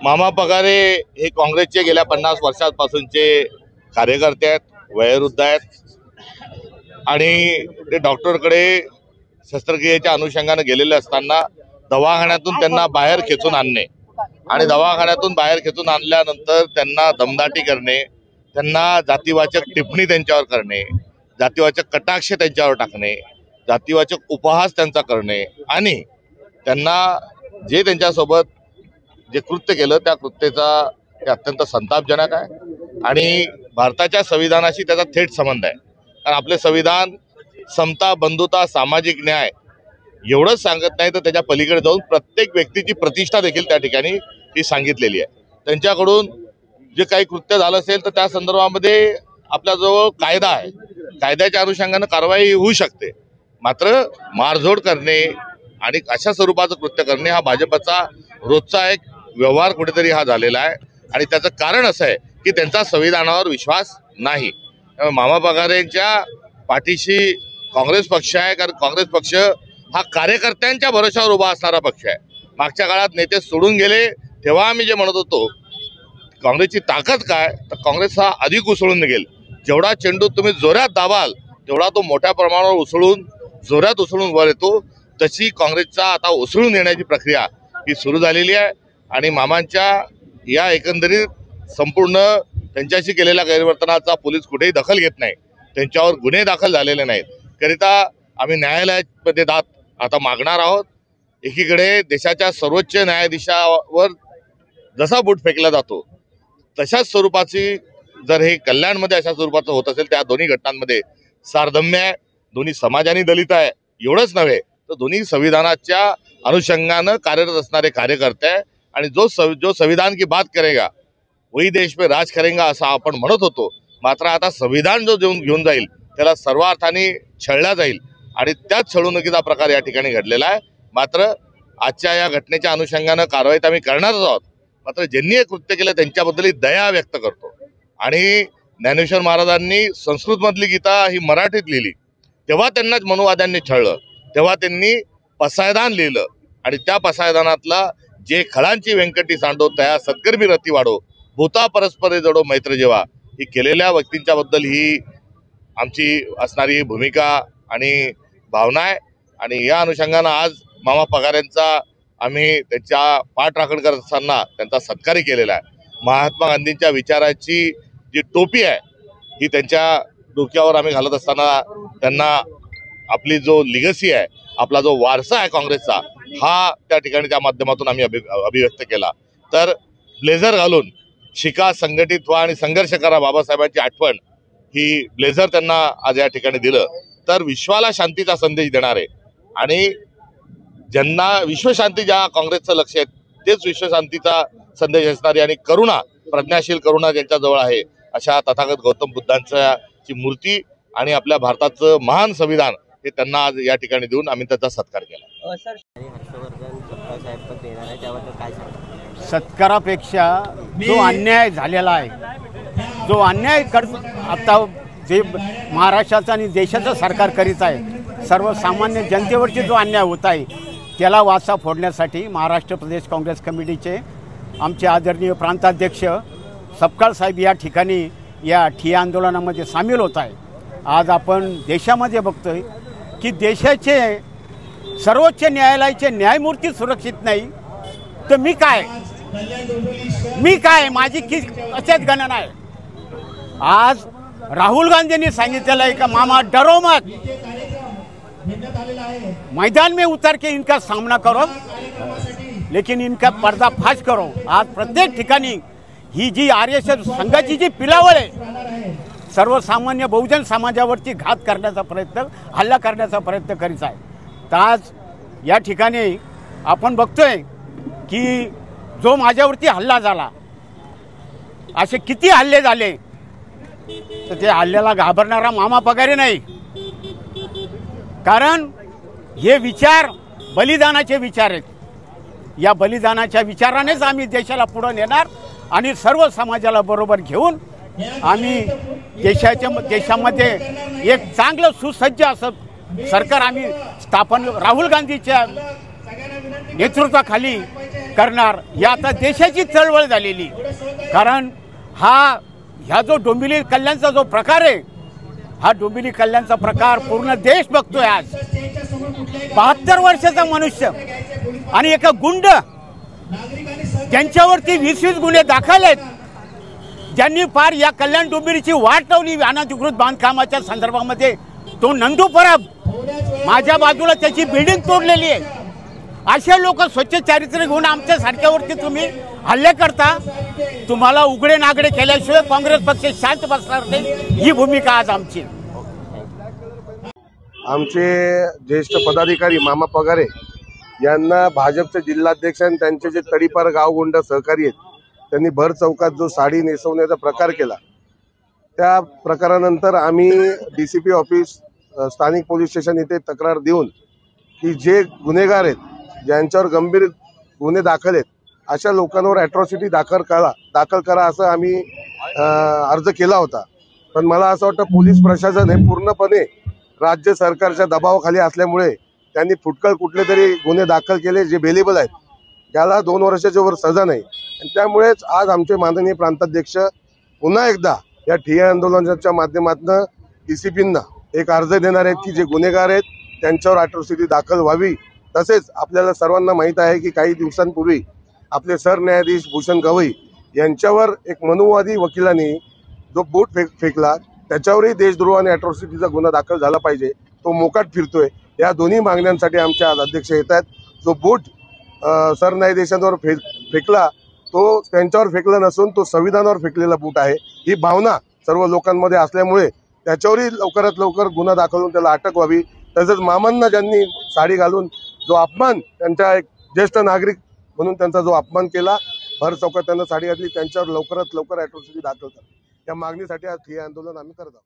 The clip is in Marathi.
मामा पगारे हे काँग्रेसचे गेल्या 50 वर्षांपासूनचे कार्यकर्ते आहेत, वयोवृद्ध आहेत आणि ते डॉक्टरकडे शस्त्रक्रियेच्या अनुषंगाने गेलेले असताना दवाखान्यातून त्यांना बाहेर खेचून आणणे आणि दवाखान्यातून बाहेर खेचून आणल्यानंतर त्यांना दमदाटी करणे, त्यांना जातीवाचक टिप्पणी त्यांच्यावर करणे, जातीवाचक कटाक्ष त्यांच्यावर टाकणे, जातीवाचक उपहास त्यांचा करणे आणि त्यांना जे त्यांच्यासोबत जे कृत्य केलं त्या कृत्याचा हे अत्यंत संतापजनक आहे आणि भारताच्या संविधानाशी त्याचा थेट संबंध आहे। कारण आपले संविधान समता, बंधुता, सामाजिक न्याय एवढंच सांगत नाही तर त्याच्या पलीकडे जाऊन प्रत्येक व्यक्तीची प्रतिष्ठा देखील त्या ठिकाणी ही सांगितलेली आहे। त्यांच्याकडून जे काही कृत्य झालं असेल तर त्या संदर्भामध्ये आपल्याजवळ कायदा आहे, कायद्याच्या अनुषंगाने कारवाई होऊ शकते, मात्र मारझोड करणे आणि अशा स्वरूपाचं कृत्य करणे हा भाजपचा रोजचा एक व्यवहार कुठेतरी हा झालेला आहे आणि त्याचं कारण असं आहे की त्यांचा संविधानावर विश्वास नाही। मामा पगारेंच्या पाठीशी काँग्रेस पक्ष आहे, कारण काँग्रेस पक्ष हा कार्यकर्त्यांच्या भरोशावर उभा असणारा पक्ष आहे। मागच्या काळात नेते सोडून गेले तेव्हा आम्ही जे म्हणत होतो काँग्रेसची ताकद काय, तर काँग्रेस हा अधिक उसळून निघेल। जेवढा चेंडू तुम्ही जोरात दाबाल तेवढा तो मोठ्या प्रमाणावर जोरात उसळून वर येतो। तशी काँग्रेसचा आता उसळून येण्याची प्रक्रिया ही सुरू झालेली आहे आणि मामांच्या या एकंदरीत संपूर्ण त्यांच्याशी केलेल्या गैरवर्तनाचा पोलीस कुठेही दखल घेत नाही, त्यांच्यावर गुन्हे दाखल झालेले नाहीत, करिता आम्ही न्यायालयामध्ये दाद आता मागणार आहोत। एकीकडे देशाच्या सर्वोच्च न्यायाधीशावर जसा बूट फेकला जातो तशाच स्वरूपाची जर हे कल्याणमध्ये अशा स्वरूपाचं होत असेल त्या दोन्ही घटनांमध्ये सारधम्य आहे, दोन्ही समाजाने दलित आहे, एवढंच नव्हे तर दोन्ही संविधानाच्या अनुषंगानं कार्यरत असणारे कार्यकर्ते आहे आणि जो संविधान की बात करेगा वही देश पे राज करेगा असं आपण म्हणत होतो, मात्र आता संविधान जो घेऊन जाईल त्याला सर्व अर्थाने छळला जाईल आणि त्याच छळवणुकीचा प्रकार या ठिकाणी घडलेला आहे। मात्र आजच्या या घटनेच्या अनुषंगानं कारवाई आम्ही करणारच आहोत, मात्र ज्यांनी हे कृत्य केलं त्यांच्याबद्दल दया व्यक्त करतो। आणि ज्ञानेश्वर महाराजांनी संस्कृतमधली गीता ही मराठीत लिहिली तेव्हा त्यांनाच मनुवाद्यांनी छळलं, तेव्हा त्यांनी पसायदान लिहिलं आणि त्या पसायदानातला जे खळांची व्यंकटी सांडो तया सत्कर्मी रती वाढो भूता परस्परे जडो मैत्र जेव्हा ही केलेल्या व्यक्तींच्या बद्दल ही आमची असणारी भूमिका आणि भावना आहे आणि या अनुषंगानं आज मामा पगारेंचा आम्ही त्यांच्या पाठराखण करत असताना त्यांचा सत्कारही केलेला आहे। महात्मा गांधींच्या विचाराची जी टोपी आहे ही त्यांच्या डोक्यावर आम्ही घालत असताना त्यांना आपली जो लिगसी आहे, आपला जो वारसा आहे काँग्रेसचा, हा त्या ठिकाणी त्या माध्यमातून आम्ही अभिव्यक्त केला। तर ब्लेझर घालून शिका, संघटित व्हा आणि संघर्ष करा बाबासाहेबांची आठवण ही ब्लेझर त्यांना आज या ठिकाणी दिलं तर विश्वाला शांतीचा संदेश देणार आहे आणि ज्यांना विश्वशांती ज्या काँग्रेसचं लक्ष आहे तेच विश्वशांतीचा संदेश असणारी आणि करुणा, प्रज्ञाशील करुणा ज्यांच्याजवळ आहे अशा तथागत गौतम बुद्धांची मूर्ती आणि आपल्या भारताचं महान संविधान हे त्यांना आज या ठिकाणी देऊन आम्ही त्याचा सत्कार केला। सत्कारापेक्षा जो अन्याय झालेला आहे, जो अन्याय आता जे महाराष्ट्राचं आणि देशाचं सरकार करीत आहे, सर्वसामान्य जनतेवरची जो अन्याय होत आहे त्याला वाचा फोडण्यासाठी महाराष्ट्र प्रदेश काँग्रेस कमिटीचे आमचे आदरणीय प्रांताध्यक्ष सपकाळ साहेब या ठिकाणी या ठिय्या आंदोलनामध्ये सामील होत आहे। आज आपण देशामध्ये बघतोय की देशाचे सर्वोच्च न्यायालयाचे न्यायमूर्ती सुरक्षित नाही तर मी काय माझी कशात गणना आहे। आज राहुल गांधींनी सांगितलेलं आहे का मामा डरो मत, मैदान में उतर के इनका सामना करो लेकिन इनका पर्दाफाश करो। आज प्रत्येक ठिकाणी ही जी आरएसएस संघाची जी पिलावळ आहे सर्वसामान्य बहुजन समाजावरती घात करण्याचा प्रयत्न, हल्ला करण्याचा प्रयत्न करीत आहे। तर आज या ठिकाणी आपण बघतोय की जो माझ्यावरती हल्ला झाला, असे किती हल्ले झाले तर ते हल्ल्याला घाबरणारा मामा पगारे नाही, कारण हे विचार बलिदानाचे विचार आहेत। या बलिदानाच्या विचारानेच आम्ही देशाला पुढे नेणार आणि सर्व समाजाला बरोबर घेऊन आम्ही देशामध्ये एक चांगलं सुसज्ज असं सरकार आम्ही स्थापन राहुल गांधीच्या नेतृत्वाखाली करणार, या आता देशाची चळवळ झालेली. कारण ह्या जो डोंबिवली कल्याणचा जो प्रकार आहे, हा डोंबिवली कल्याणचा प्रकार पूर्ण देश बघतोय. आज 72 वर्षाचा मनुष्य आणि एका गुंड ज्यांच्यावरती 20 गुन्हे दाखल आहेत, ज्यांनी फार या कल्याण डोंबिवलीची वाट लावली अनधिकृत बांधकामाच्या संदर्भामध्ये. तो नंदू परब माझ्या बाजूला त्याची बिल्डिंग तोडलेली आहे. असे लोक स्वच्छ चारित्र्य घेऊन आमच्या सारख्यावरती तुम्ही हल्ले करता. तुम्हाला उघडे नागडे केल्याशिवाय काँग्रेस पक्ष शांत बसणार नाही, ही भूमिका आज आमची. आमचे ज्येष्ठ पदाधिकारी मामा पगारे यांना भाजपचे जिल्हाध्यक्ष आणि त्यांचे जे तडीपार गावगुंड सहकारी आहेत, त्यांनी भर चौकात जो साडी नेसवण्याचा प्रकार केला, त्या प्रकारानंतर आम्ही DCP ऑफिस स्थानिक पोलीस स्टेशन इथे तक्रार देऊन की जे गुन्हेगार आहेत, ज्यांच्यावर गंभीर गुन्हे दाखल आहेत, अशा लोकांवर अॅट्रॉसिटी दाखल करा असं आम्ही अर्ज केला होता. पण मला असं वाटतं पोलीस प्रशासन हे पूर्णपणे राज्य सरकारच्या दबावाखाली असल्यामुळे त्यांनी फुटकळ कुठले तरी गुन्हे दाखल केले जे बेलेबल आहेत, त्याला 2 वर्षाच्या वर सजा नाही. आणि त्यामुळेच आज आमचे माननीय प्रांताध्यक्ष पुन्हा एकदा या ठिय्या आंदोलनाच्या माध्यमातून DCPंना एक अर्ज देणार आहेत की जे गुन्हेगार आहेत त्यांच्यावर अॅट्रॉसिटी दाखल व्हावी. तसेच आपल्याला सर्वांना माहीत आहे की काही दिवसांपूर्वी आपले सरन्यायाधीश भूषण गवई यांच्यावर एक मनुवादी वकिलांनी जो बूट फेकला, त्याच्यावरही देशद्रोह आणि अॅट्रॉसिटीचा गुन्हा दाखल झाला पाहिजे. तो मोकाट फिरतोय. या दोन्ही मागण्यांसाठी आमचे आज अध्यक्ष येत आहेत. जो बूट सरन्यायाधीशांवर फेकला तो त्यांच्यावर फेकला नसून तो संविधानावर फेकलेला बूट आहे. ही भावना सर्व लोकांमध्ये असल्यामुळे त्याच्यावरही लवकरात लवकर गुन्हा दाखल होऊन त्याला अटक व्हावी. तसंच मामांना ज्यांनी साडी घालून जो अपमान, त्यांच्या एक ज्येष्ठ नागरिक म्हणून त्यांचा जो अपमान केला, भर चौकात त्यांना साडी घातली, त्यांच्यावर लवकरात लवकर अॅट्रॉसिटी दाखल करा. या मागणीसाठी आज ठिय्या आंदोलन आम्ही करत आहोत.